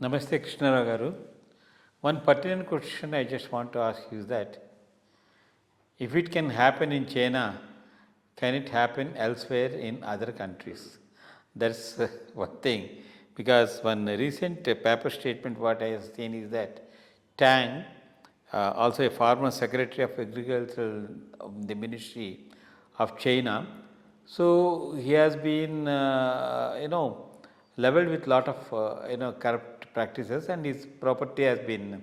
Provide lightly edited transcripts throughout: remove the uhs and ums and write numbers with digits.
Namaste Krishna Rao garu. One pertinent question I just want to ask you is that if it can happen in China, can it happen elsewhere in other countries? That's one thing, because one recent paper statement what I have seen is that Tang, also a former Secretary of Agriculture of the Ministry of China, so he has been leveled with lot of corrupt practices, and his property has been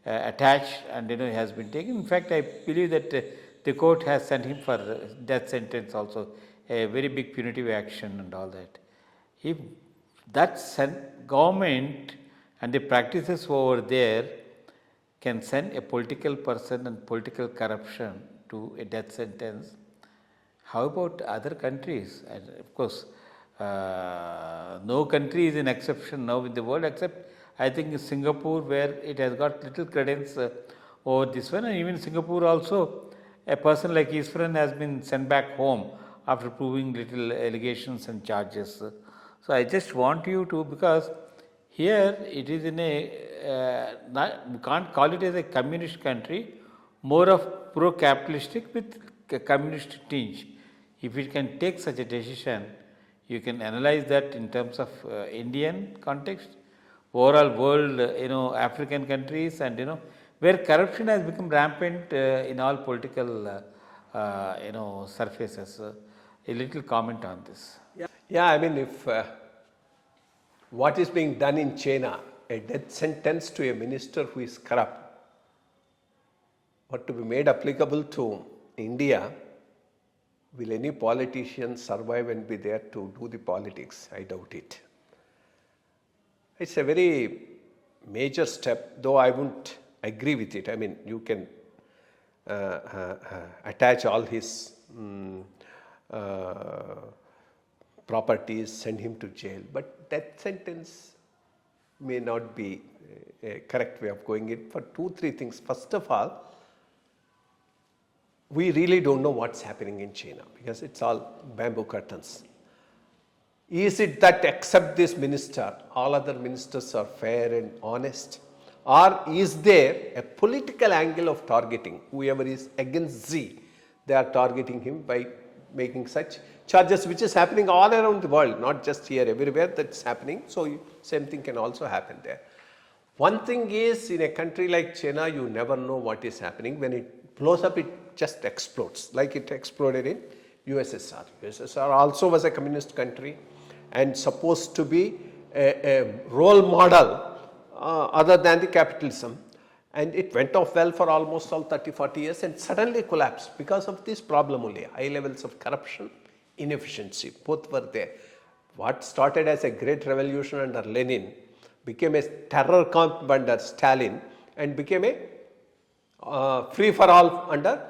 attached, and he has been taken. In fact, I believe that the court has sent him for death sentence also, a very big punitive action and all that. If that government and the practices over there can send a political person and political corruption to a death sentence, how about other countries? And of course, no country is an exception now in the world, except I think Singapore, where it has got little credence over this one, and even Singapore also, a person like Iswaran has been sent back home after proving little allegations and charges. So I just want you to, because here it is in a, we can't call it as a communist country, more of pro-capitalistic with a communist tinge. If it can take such a decision, you can analyze that in terms of Indian context, overall world, African countries, and where corruption has become rampant in all political, surfaces. A little comment on this. Yeah, I mean, if what is being done in China, a death sentence to a minister who is corrupt, but to be made applicable to India, will any politician survive and be there to do the politics? I doubt it. It's a very major step, though I wouldn't agree with it. I mean, you can attach all his properties, send him to jail, but death sentence may not be a correct way of going it for 2-3 things. First of all, we really don't know what's happening in China because it's all bamboo curtains. Is it that except this minister, all other ministers are fair and honest? Or is there a political angle of targeting? Whoever is against Z, they are targeting him by making such charges, which is happening all around the world, not just here, everywhere that's happening. So same thing can also happen there. One thing is, in a country like China, you never know what is happening. When it blows up, it just explodes, like it exploded in USSR. USSR also was a communist country and supposed to be a role model other than the capitalism. And it went off well for almost all 30-40 years and suddenly collapsed because of this problem only. High levels of corruption, inefficiency, both were there. What started as a great revolution under Lenin became a terror camp under Stalin and became a free-for-all under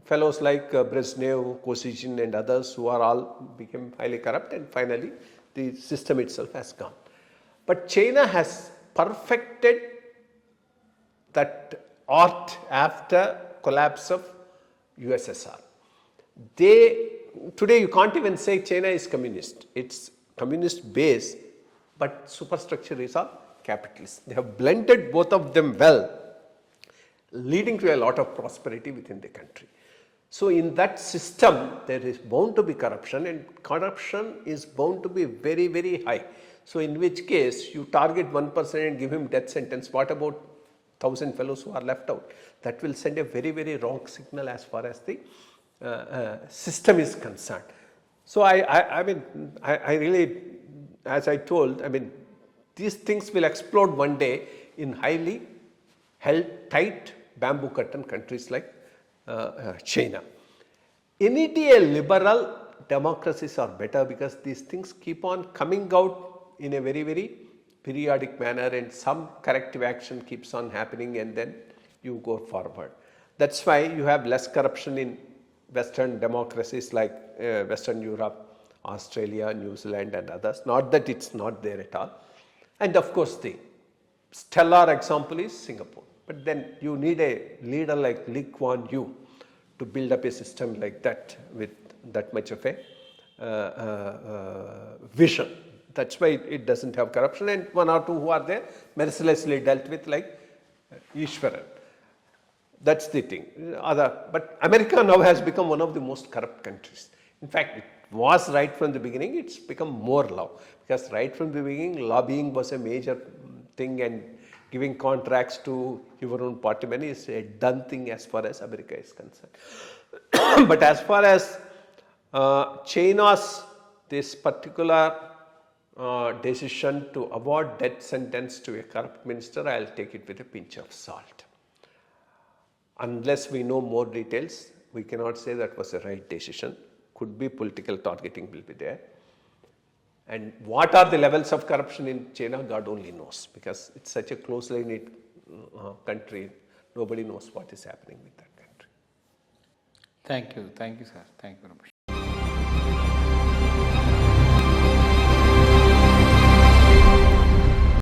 fellows like Brezhnev, Kosygin and others who are all became highly corrupt, and finally the system itself has gone. But China has perfected that art after collapse of USSR. Today you can't even say China is communist. It's communist base, but superstructure is all capitalist. They have blended both of them well, leading to a lot of prosperity within the country. So in that system, there is bound to be corruption, and corruption is bound to be very, very high. So in which case, you target one person and give him death sentence. What about 1,000 fellows who are left out? That will send a very, very wrong signal as far as the system is concerned. So I really, as I told, I mean, these things will explode one day in highly held tight bamboo curtain countries like China. Any day liberal democracies are better because these things keep on coming out in a very, very periodic manner, and some corrective action keeps on happening, and then you go forward. That's why you have less corruption in Western democracies like Western Europe, Australia, New Zealand and others. Not that it's not there at all. And of course the stellar example is Singapore. But then you need a leader like Lee Kuan Yew to build up a system like that with that much of a vision. That's why it doesn't have corruption, and one or two who are there mercilessly dealt with like Ishwaran. That's the thing. But America now has become one of the most corrupt countries. In fact, it was right from the beginning, it's become more now. Because right from the beginning, lobbying was a major thing, and giving contracts to your own party money is a done thing as far as America is concerned. But as far as China's this particular decision to award death sentence to a corrupt minister, I will take it with a pinch of salt. Unless we know more details, we cannot say that was a right decision. Could be political targeting will be there. And what are the levels of corruption in China, God only knows, because it's such a closely knit country. Nobody knows what is happening with that country. Thank you, sir. Thank you very much.